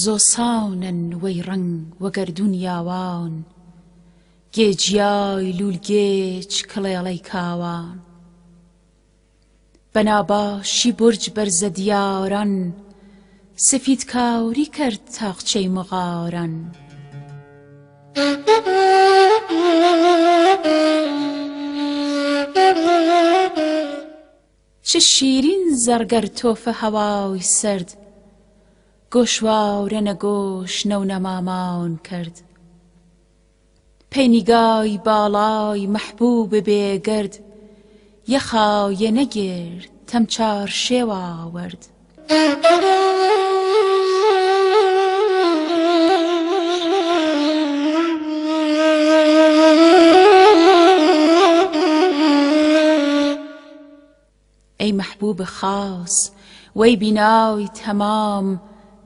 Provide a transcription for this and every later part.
زۆساونن وەی ڕەنگ وەگەردون یاوان گێجیای لولگێج کڵێڵەی کاوان بەناباشی بورج بەرزە دیاران سفید کاوری کرد تاقچەی مغاران چه شیرین زەڕگەر تۆفە هەوای سرد گۆشوارە نەگۆش نەونەمامان کرد پەینیگای باڵای مەحبوب بێگرد یەخایە نەگرد تەمچار شێواورد ئەی مەحبوب خاص وەی بیناوی تەمام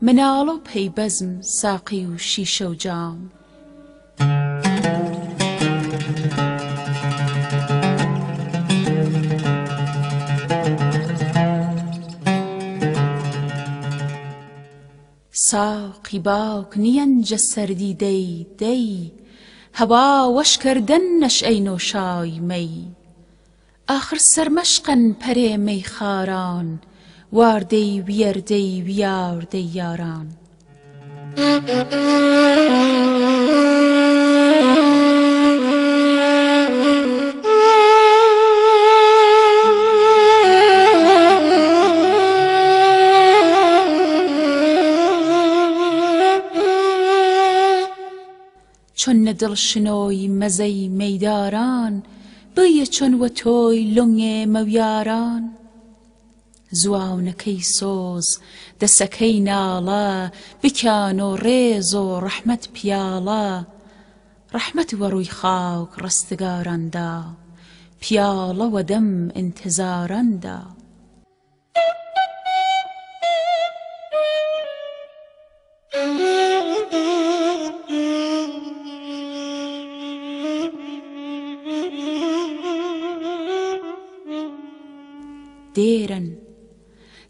مناڵ و پەیبەزم ساقی و شیشە و جام ساقی باوک نیەنجە سەردی دەی هەوا وەشکردن نەشئەی نۆشای مەی ئاخر سەرمەشقن پەرێ مەیخاران واردەی ویەردەی ویاردەی یاران چۆن نەدڵشنۆی مەزەی مەیداران بەیە چۆن وە تۆی لۆنگێ مەویاران زواونەکەی سۆز دەسەکەی ناڵە بکیان و ڕێز و ڕەحمەت پیاڵە ڕەحمەت وەڕووی خاوک ڕستگاراندا پیاڵە وەدەم ئینتزاراندا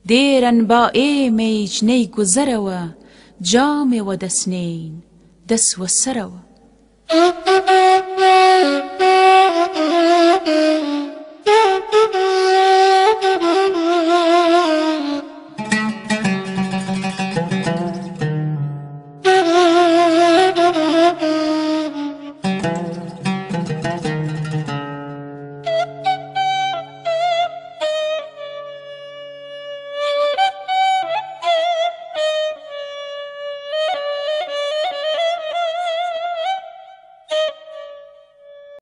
دێرن با ئێمەی جنەی گوزەرەوە جامێوە دەسنین دەسوە سەرەوە